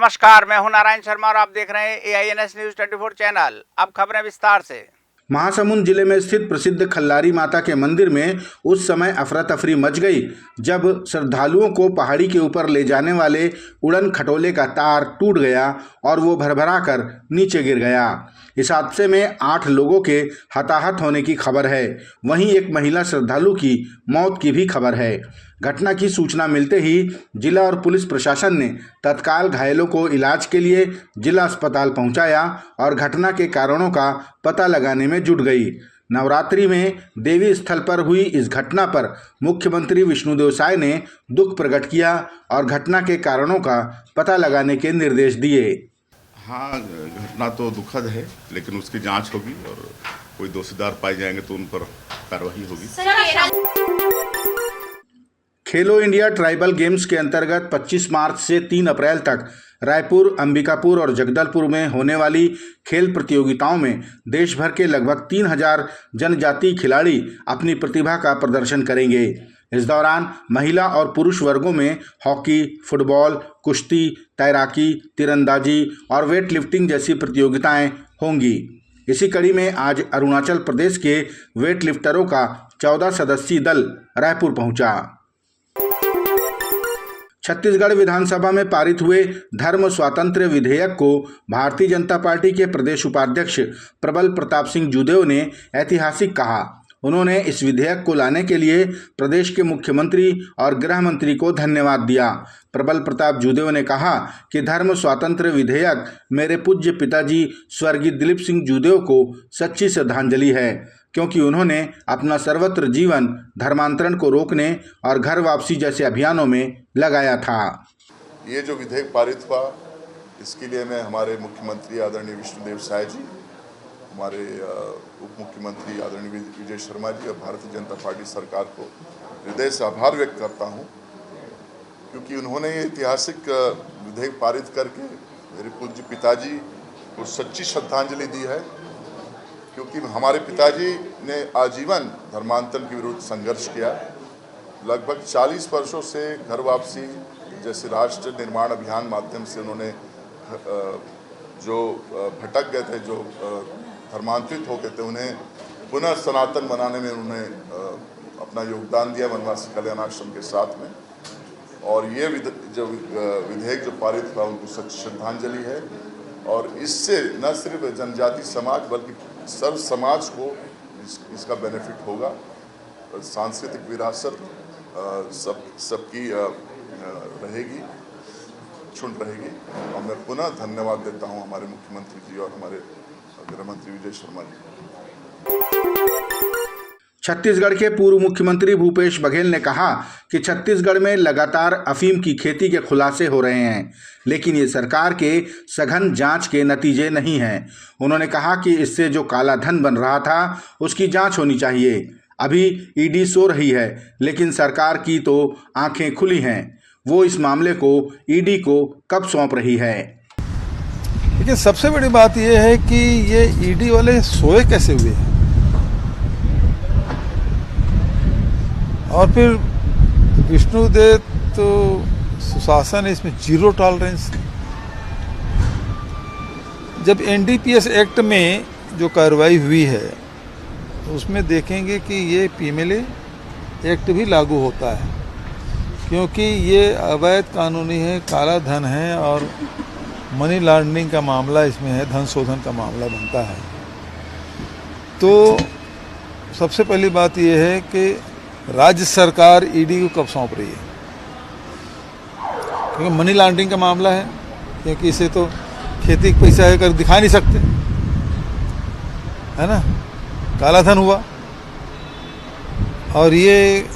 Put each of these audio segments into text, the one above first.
नमस्कार, मैं हूं नारायण शर्मा और आप देख रहे हैं AINS न्यूज 24 चैनल। अब खबरें विस्तार से। महासमुंद जिले में स्थित प्रसिद्ध खल्लारी माता के मंदिर में उस समय अफरा तफरी मच गई जब श्रद्धालुओं को पहाड़ी के ऊपर ले जाने वाले उड़न खटोले का तार टूट गया और वो भरभरा कर नीचे गिर गया। इस हादसे में 8 लोगों के हताहत होने की खबर है। वहीं एक महिला श्रद्धालु की मौत की भी खबर है। घटना की सूचना मिलते ही जिला और पुलिस प्रशासन ने तत्काल घायलों को इलाज के लिए जिला अस्पताल पहुंचाया और घटना के कारणों का पता लगाने में जुट गई। नवरात्रि में देवी स्थल पर हुई इस घटना पर मुख्यमंत्री विष्णुदेव साय ने दुख प्रकट किया और घटना के कारणों का पता लगाने के निर्देश दिए। हाँ, घटना तो दुखद है, लेकिन उसकी जांच होगी और कोई दोषीदार पाए जाएंगे तो उन पर कार्रवाई होगी। खेलो इंडिया ट्राइबल गेम्स के अंतर्गत 25 मार्च से 3 अप्रैल तक रायपुर, अंबिकापुर और जगदलपुर में होने वाली खेल प्रतियोगिताओं में देश भर के लगभग 3000 जनजातीय खिलाड़ी अपनी प्रतिभा का प्रदर्शन करेंगे। इस दौरान महिला और पुरुष वर्गों में हॉकी, फुटबॉल, कुश्ती, तैराकी, तीरंदाजी और वेट लिफ्टिंग जैसी प्रतियोगिताएं होंगी। इसी कड़ी में आज अरुणाचल प्रदेश के वेट लिफ्टरों का 14 सदस्यीय दल रायपुर पहुंचा। छत्तीसगढ़ विधानसभा में पारित हुए धर्म स्वातंत्र्य विधेयक को भारतीय जनता पार्टी के प्रदेश उपाध्यक्ष प्रबल प्रताप सिंह जूदेव ने ऐतिहासिक कहा। उन्होंने इस विधेयक को लाने के लिए प्रदेश के मुख्यमंत्री और गृह मंत्री को धन्यवाद दिया। प्रबल प्रताप जूदेव ने कहा कि धर्म स्वातंत्र्य विधेयक मेरे पूज्य पिताजी स्वर्गीय दिलीप सिंह जूदेव को सच्ची श्रद्धांजलि है, क्योंकि उन्होंने अपना सर्वत्र जीवन धर्मांतरण को रोकने और घर वापसी जैसे अभियानों में लगाया था। ये जो विधेयक पारित हुआ, इसके लिए मैं हमारे मुख्यमंत्री आदरणीय विष्णुदेव साय जी, हमारे उप मुख्यमंत्री आदरणीय विजय शर्मा जी और भारतीय जनता पार्टी सरकार को हृदय से आभार व्यक्त करता हूँ, क्योंकि उन्होंने ये ऐतिहासिक विधेयक पारित करके मेरे पूज्य पिताजी को सच्ची श्रद्धांजलि दी है। क्योंकि हमारे पिताजी ने आजीवन धर्मांतरण के विरुद्ध संघर्ष किया। लगभग 40 वर्षों से घर वापसी जैसे राष्ट्र निर्माण अभियान माध्यम से उन्होंने जो भटक गए थे, जो धर्मांतरित हो गए थे, उन्हें पुनः सनातन बनाने में उन्होंने अपना योगदान दिया वनवासी कल्याण आश्रम के साथ में। और ये जो विधेयक जो पारित हुआ उनको सच्ची श्रद्धांजलि है और इससे न सिर्फ जनजाति समाज बल्कि सर्व समाज को इसका बेनिफिट होगा। सांस्कृतिक विरासत सबकी रहेगी, क्षुण रहेगी। और मैं पुनः धन्यवाद देता हूं हमारे मुख्यमंत्री जी और हमारे गृह मंत्री विजय शर्मा जी। छत्तीसगढ़ के पूर्व मुख्यमंत्री भूपेश बघेल ने कहा कि छत्तीसगढ़ में लगातार अफीम की खेती के खुलासे हो रहे हैं, लेकिन ये सरकार के सघन जांच के नतीजे नहीं हैं। उन्होंने कहा कि इससे जो काला धन बन रहा था उसकी जांच होनी चाहिए। अभी ईडी सो रही है, लेकिन सरकार की तो आंखें खुली हैं। वो इस मामले को ईडी को कब सौंप रही है। लेकिन सबसे बड़ी बात यह है कि ये ईडी वाले सोए कैसे हुए हैं और फिर विष्णुदेव तो सुशासन है, इसमें जीरो टॉलरेंस। जब एनडीपीएस एक्ट में जो कार्रवाई हुई है तो उसमें देखेंगे कि ये पीएमएलए एक्ट भी लागू होता है, क्योंकि ये अवैध कानूनी है, काला धन है और मनी लॉन्ड्रिंग का मामला इसमें है, धन शोधन का मामला बनता है। तो सबसे पहली बात यह है कि राज्य सरकार ईडी को कब सौंप रही है, क्योंकि मनी लॉन्ड्रिंग का मामला है, क्योंकि इसे तो खेती का पैसा है कर दिखा नहीं सकते, है ना। काला धन हुआ और ये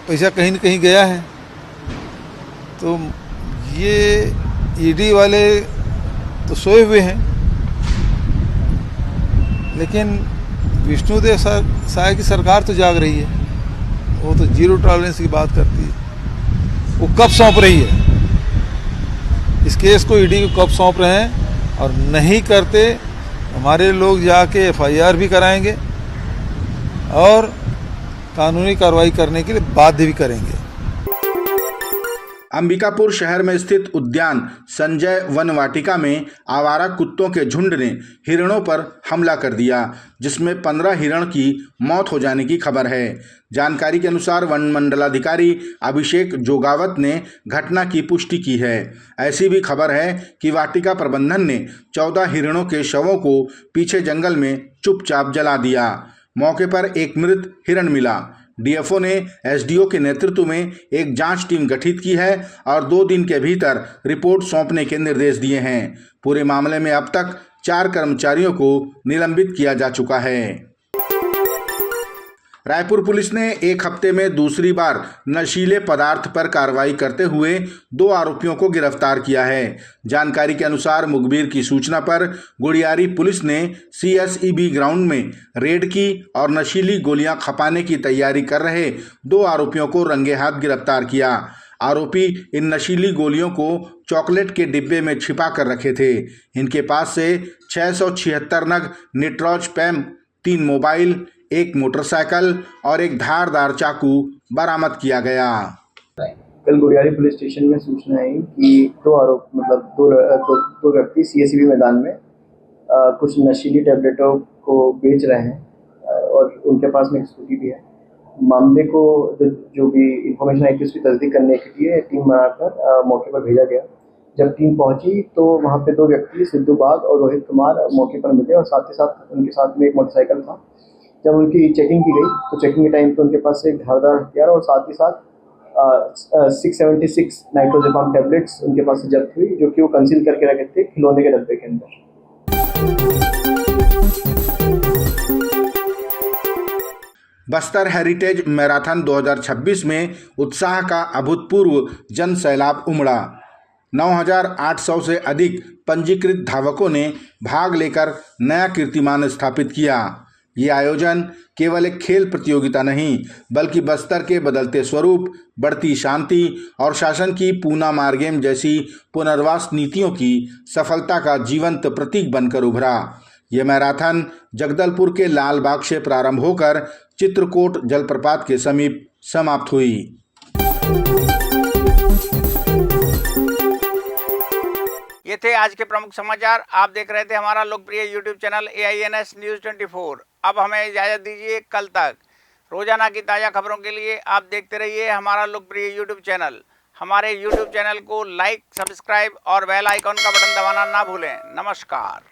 पैसा कहीं न कहीं गया है। तो ये ईडी वाले तो सोए हुए हैं, लेकिन विष्णुदेव साय की सरकार तो जाग रही है। वो तो जीरो टॉलरेंस की बात करती है। वो कब सौंप रही है इस केस को, ईडी को कब सौंप रहे हैं, और नहीं करते हमारे लोग जाके एफआईआर भी कराएंगे और कानूनी कार्रवाई करने के लिए बाध्य भी करेंगे। अंबिकापुर शहर में स्थित उद्यान संजय वन वाटिका में आवारा कुत्तों के झुंड ने हिरणों पर हमला कर दिया, जिसमें 15 हिरण की मौत हो जाने की खबर है। जानकारी के अनुसार वन मंडलाधिकारी अभिषेक जोगावत ने घटना की पुष्टि की है। ऐसी भी खबर है कि वाटिका प्रबंधन ने 14 हिरणों के शवों को पीछे जंगल में चुपचाप जला दिया। मौके पर एक मृत हिरण मिला। डीएफओ ने एसडीओ के नेतृत्व में एक जांच टीम गठित की है और 2 दिन के भीतर रिपोर्ट सौंपने के निर्देश दिए हैं। पूरे मामले में अब तक 4 कर्मचारियों को निलंबित किया जा चुका है। रायपुर पुलिस ने एक हफ्ते में दूसरी बार नशीले पदार्थ पर कार्रवाई करते हुए 2 आरोपियों को गिरफ्तार किया है। जानकारी के अनुसार मुखबिर की सूचना पर गुड़ियारी पुलिस ने सीएसईबी ग्राउंड में रेड की और नशीली गोलियां खपाने की तैयारी कर रहे 2 आरोपियों को रंगे हाथ गिरफ्तार किया। आरोपी इन नशीली गोलियों को चॉकलेट के डिब्बे में छिपा कर रखे थे। इनके पास से 676 नग निट्रोज पैम, 3 मोबाइल, 1 मोटरसाइकिल और एक धारदार चाकू बरामद किया गया। कल गुड़ियारी पुलिस स्टेशन में सूचना आई कि 2 व्यक्ति सीएसईबी मैदान में कुछ नशीली टैबलेटों को बेच रहे हैं और उनके पास में एक स्कूटी भी है। मामले को जो भी इंफॉर्मेशन आई थी उसकी तस्दीक करने के लिए टीम बनाकर मौके पर भेजा गया। जब टीम पहुंची तो वहां पे 2 व्यक्ति सिद्धू बाग और रोहित कुमार मौके पर मिले और साथ ही साथ उनके साथ में एक मोटरसाइकिल था। जब उनकी चेकिंग की गई तो चेकिंग के टाइम पे उनके पास से एक धारदार हथियार और साथ ही साथ 676 नाइट्रोजेपाम टैबलेट्स उनके पास से जब्त हुई, जो कि वो कंसील करके रखे थे खिलौने के डब्बे के अंदर। बस्तर हेरिटेज मैराथन 2026 में उत्साह का अभूतपूर्व जन सैलाब उमड़ा। 9,800 से अधिक पंजीकृत धावकों ने भाग लेकर नया कीर्तिमान स्थापित किया। ये आयोजन केवल एक खेल प्रतियोगिता नहीं, बल्कि बस्तर के बदलते स्वरूप, बढ़ती शांति और शासन की पूना मार्गेम जैसी पुनर्वास नीतियों की सफलता का जीवंत प्रतीक बनकर उभरा। ये मैराथन जगदलपुर के लाल बाग से प्रारंभ होकर चित्रकोट जलप्रपात के समीप समाप्त हुई। ये थे आज के प्रमुख समाचार। आप देख रहे थे हमारा लोकप्रिय यूट्यूब चैनल AINS न्यूज़ 24। अब हमें इजाज़त दीजिए। कल तक रोजाना की ताज़ा खबरों के लिए आप देखते रहिए हमारा लोकप्रिय यूट्यूब चैनल। हमारे यूट्यूब चैनल को लाइक, सब्सक्राइब और बेल आइकॉन का बटन दबाना ना भूलें। नमस्कार।